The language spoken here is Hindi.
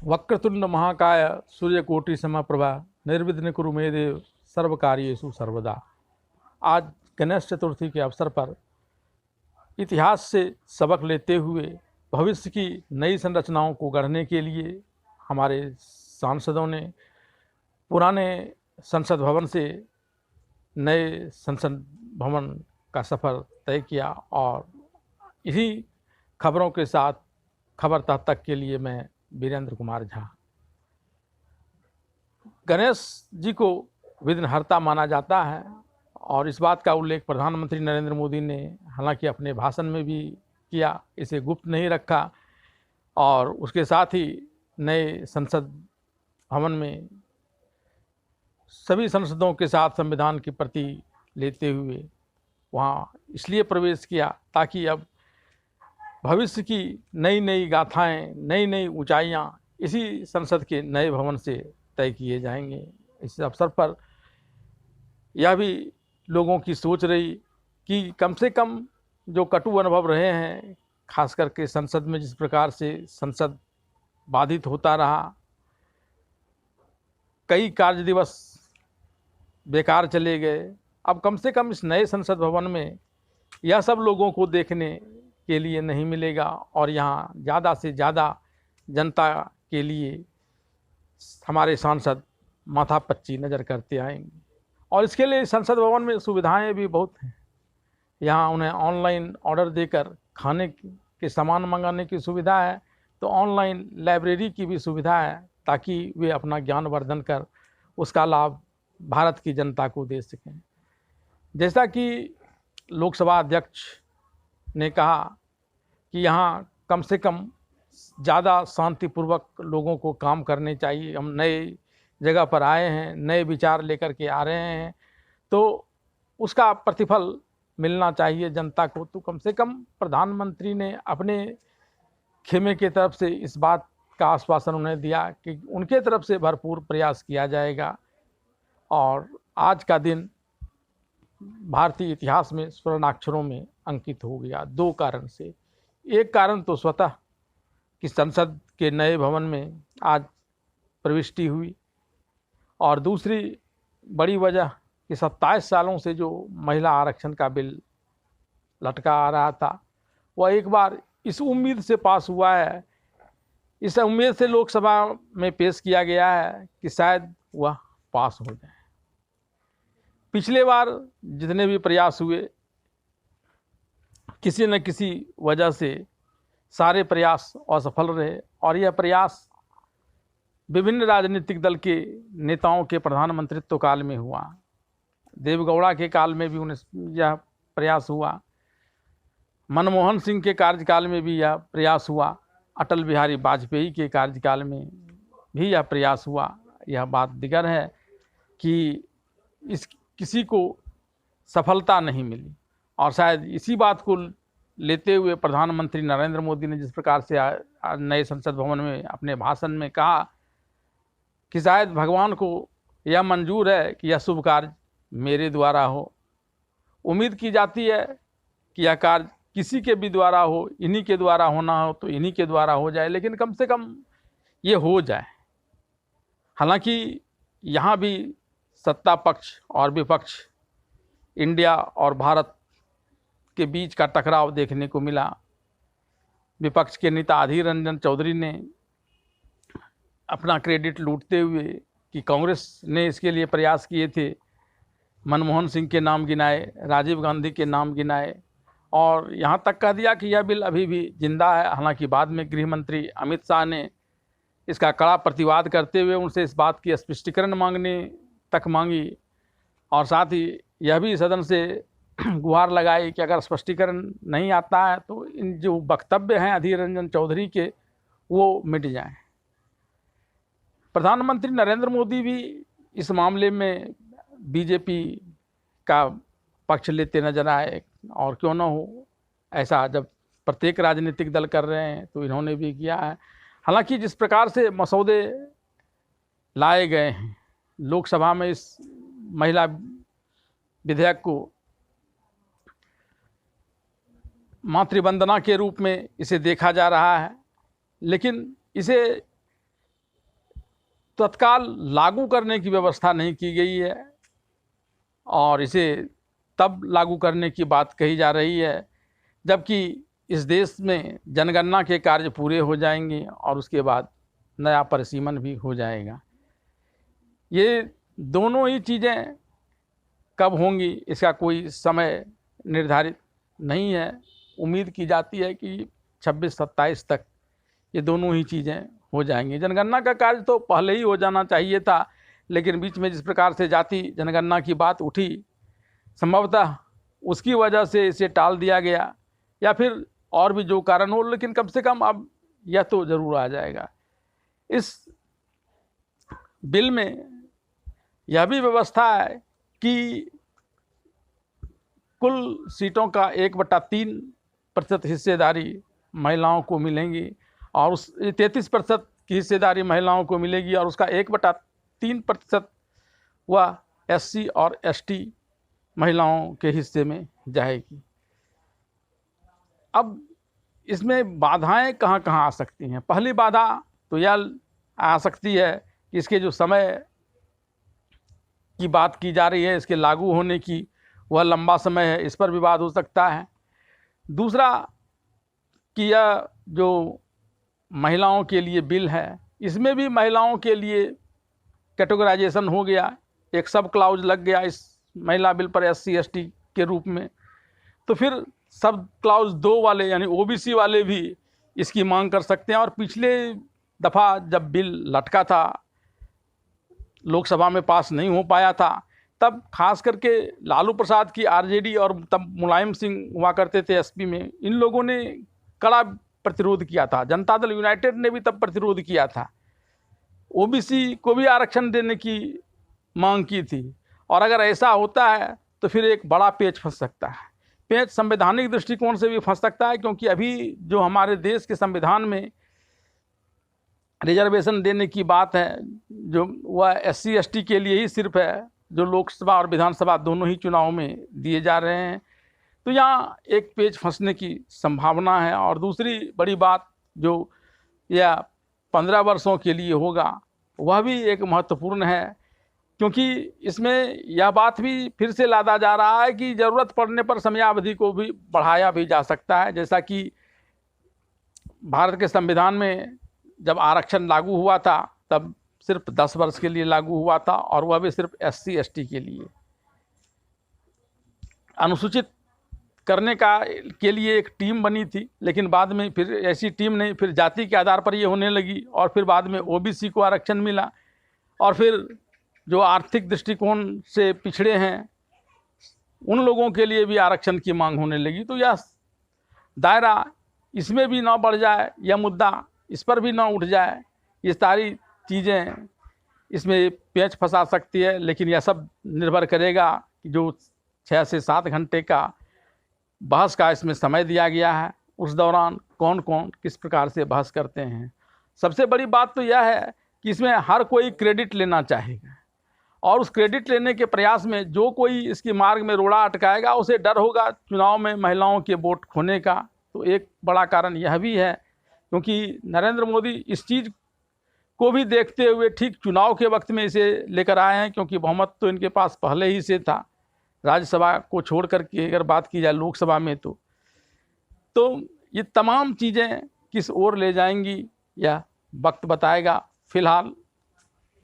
वक्रतुंड महाकाय सूर्यकोटि समप्रभा निर्विघ्न कुरु मे देव सर्व कार्येषु सर्वदा। आज गणेश चतुर्थी के अवसर पर इतिहास से सबक लेते हुए भविष्य की नई संरचनाओं को गढ़ने के लिए हमारे सांसदों ने पुराने संसद भवन से नए संसद भवन का सफ़र तय किया और इसी खबरों के साथ खबर तक के लिए मैं वीरेंद्र कुमार झा। गणेश जी को विघ्नहर्ता माना जाता है और इस बात का उल्लेख प्रधानमंत्री नरेंद्र मोदी ने हालांकि अपने भाषण में भी किया, इसे गुप्त नहीं रखा। और उसके साथ ही नए संसद भवन में सभी सांसदों के साथ संविधान की प्रति लेते हुए वहाँ इसलिए प्रवेश किया ताकि अब भविष्य की नई नई गाथाएं, नई नई ऊंचाइयां इसी संसद के नए भवन से तय किए जाएंगे। इस अवसर पर यह भी लोगों की सोच रही कि कम से कम जो कटु अनुभव रहे हैं, खास करके संसद में जिस प्रकार से संसद बाधित होता रहा, कई कार्य दिवस बेकार चले गए, अब कम से कम इस नए संसद भवन में यह सब लोगों को देखने के लिए नहीं मिलेगा और यहाँ ज़्यादा से ज़्यादा जनता के लिए हमारे सांसद माथापच्ची नज़र करते आएंगे। और इसके लिए संसद भवन में सुविधाएं भी बहुत हैं। यहाँ उन्हें ऑनलाइन ऑर्डर देकर खाने के सामान मंगाने की सुविधा है, तो ऑनलाइन लाइब्रेरी की भी सुविधा है ताकि वे अपना ज्ञान वर्धन कर उसका लाभ भारत की जनता को दे सकें। जैसा कि लोकसभा अध्यक्ष ने कहा कि यहाँ कम से कम ज़्यादा शांतिपूर्वक लोगों को काम करने चाहिए। हम नए जगह पर आए हैं, नए विचार लेकर के आ रहे हैं, तो उसका प्रतिफल मिलना चाहिए जनता को। तो कम से कम प्रधानमंत्री ने अपने खेमे की तरफ से इस बात का आश्वासन उन्हें दिया कि उनके तरफ से भरपूर प्रयास किया जाएगा। और आज का दिन भारतीय इतिहास में स्वर्णाक्षरों में अंकित हो गया दो कारण से। एक कारण तो स्वतः कि संसद के नए भवन में आज प्रविष्टि हुई, और दूसरी बड़ी वजह कि 27 सालों से जो महिला आरक्षण का बिल लटका आ रहा था, वह एक बार इस उम्मीद से पास हुआ है, इस उम्मीद से लोकसभा में पेश किया गया है कि शायद वह पास हो जाए। पिछले बार जितने भी प्रयास हुए, किसी न किसी वजह से सारे प्रयास असफल रहे और यह प्रयास विभिन्न राजनीतिक दल के नेताओं के प्रधानमंत्रित्व काल में हुआ। देवेगौड़ा के काल में भी उन्हें यह प्रयास हुआ, मनमोहन सिंह के कार्यकाल में भी यह प्रयास हुआ, अटल बिहारी वाजपेयी के कार्यकाल में भी यह प्रयास हुआ। यह बात दिगर है कि किसी को सफलता नहीं मिली और शायद इसी बात को लेते हुए प्रधानमंत्री नरेंद्र मोदी ने जिस प्रकार से नए संसद भवन में अपने भाषण में कहा कि शायद भगवान को यह मंजूर है कि यह शुभ कार्य मेरे द्वारा हो। उम्मीद की जाती है कि यह कार्य किसी के भी द्वारा हो, इन्हीं के द्वारा होना हो तो इन्हीं के द्वारा हो जाए, लेकिन कम से कम ये हो जाए। हालांकि यहाँ भी सत्ता पक्ष और विपक्ष, इंडिया और भारत के बीच का टकराव देखने को मिला। विपक्ष के नेता अधीर रंजन चौधरी ने अपना क्रेडिट लूटते हुए कि कांग्रेस ने इसके लिए प्रयास किए थे, मनमोहन सिंह के नाम गिनाए, राजीव गांधी के नाम गिनाए और यहाँ तक कह दिया कि यह बिल अभी भी जिंदा है। हालांकि बाद में गृह मंत्री अमित शाह ने इसका कड़ा प्रतिवाद करते हुए उनसे इस बात की स्पष्टीकरण मांगने तक मांगी और साथ ही यह भी सदन से गुहार लगाई कि अगर स्पष्टीकरण नहीं आता है तो इन जो वक्तव्य हैं अधीर रंजन चौधरी के वो मिट जाएं। प्रधानमंत्री नरेंद्र मोदी भी इस मामले में बीजेपी का पक्ष लेते नजर आए, और क्यों न हो, ऐसा जब प्रत्येक राजनीतिक दल कर रहे हैं तो इन्होंने भी किया है। हालांकि जिस प्रकार से मसौदे लाए गए हैं लोकसभा में, इस महिला विधेयक को मातृवंदना के रूप में इसे देखा जा रहा है, लेकिन इसे तत्काल लागू करने की व्यवस्था नहीं की गई है और इसे तब लागू करने की बात कही जा रही है जबकि इस देश में जनगणना के कार्य पूरे हो जाएंगे और उसके बाद नया परिसीमन भी हो जाएगा। ये दोनों ही चीज़ें कब होंगी इसका कोई समय निर्धारित नहीं है। उम्मीद की जाती है कि 26-27 तक ये दोनों ही चीज़ें हो जाएंगी। जनगणना का कार्य तो पहले ही हो जाना चाहिए था, लेकिन बीच में जिस प्रकार से जाति जनगणना की बात उठी, संभवतः उसकी वजह से इसे टाल दिया गया या फिर और भी जो कारण हो, लेकिन कम से कम अब यह तो ज़रूर आ जाएगा। इस बिल में यह भी व्यवस्था है कि कुल सीटों का 1/3% हिस्सेदारी महिलाओं को मिलेंगी और उस 33% की हिस्सेदारी महिलाओं को मिलेगी और उसका 1/3% वह SC और ST महिलाओं के हिस्से में जाएगी। अब इसमें बाधाएं कहाँ कहाँ आ सकती हैं? पहली बाधा तो यह आ सकती है कि इसके जो समय की बात की जा रही है, इसके लागू होने की, वह लंबा समय है, इस पर विवाद हो सकता है। दूसरा कि यह जो महिलाओं के लिए बिल है, इसमें भी महिलाओं के लिए कैटेगराइजेशन हो गया, एक सब क्लाउज लग गया इस महिला बिल पर SC ST के रूप में। तो फिर सब क्लाउज 2 वाले यानी OBC वाले भी इसकी मांग कर सकते हैं। और पिछले दफ़ा जब बिल लटका था, लोकसभा में पास नहीं हो पाया था, तब खास करके लालू प्रसाद की RJD और तब मुलायम सिंह हुआ करते थे SP में, इन लोगों ने कड़ा प्रतिरोध किया था। जनता दल यूनाइटेड ने भी तब प्रतिरोध किया था, OBC को भी आरक्षण देने की मांग की थी। और अगर ऐसा होता है तो फिर एक बड़ा पेच फंस सकता है। पेच संवैधानिक दृष्टिकोण से भी फंस सकता है, क्योंकि अभी जो हमारे देश के संविधान में रिजर्वेशन देने की बात है, जो वह SC ST के लिए ही सिर्फ है, जो लोकसभा और विधानसभा दोनों ही चुनाव में दिए जा रहे हैं। तो यहाँ एक पेच फंसने की संभावना है। और दूसरी बड़ी बात जो यह 15 वर्षों के लिए होगा, वह भी एक महत्वपूर्ण है, क्योंकि इसमें यह बात भी फिर से लादा जा रहा है कि ज़रूरत पड़ने पर समयावधि को भी बढ़ाया भी जा सकता है। जैसा कि भारत के संविधान में जब आरक्षण लागू हुआ था, तब सिर्फ 10 वर्ष के लिए लागू हुआ था और वह भी सिर्फ SC ST के लिए। अनुसूचित करने के लिए एक टीम बनी थी, लेकिन बाद में फिर ऐसी टीम नहीं, फिर जाति के आधार पर ये होने लगी और फिर बाद में OBC को आरक्षण मिला और फिर जो आर्थिक दृष्टिकोण से पिछड़े हैं उन लोगों के लिए भी आरक्षण की मांग होने लगी। तो यह दायरा इसमें भी ना बढ़ जाए, यह मुद्दा इस पर भी ना उठ जाए, ये सारी चीज़ें इसमें पेच फंसा सकती है। लेकिन यह सब निर्भर करेगा कि जो 6 से 7 घंटे का बहस का इसमें समय दिया गया है, उस दौरान कौन कौन किस प्रकार से बहस करते हैं। सबसे बड़ी बात तो यह है कि इसमें हर कोई क्रेडिट लेना चाहेगा और उस क्रेडिट लेने के प्रयास में जो कोई इसके मार्ग में रोड़ा अटकाएगा, उसे डर होगा चुनाव में महिलाओं के वोट खोने का। तो एक बड़ा कारण यह भी है, क्योंकि नरेंद्र मोदी इस चीज़ को भी देखते हुए ठीक चुनाव के वक्त में इसे लेकर आए हैं, क्योंकि बहुमत तो इनके पास पहले ही से था। राज्यसभा को छोड़ करके अगर बात की जाए लोकसभा में, तो ये तमाम चीज़ें किस ओर ले जाएंगी यह वक्त बताएगा। फिलहाल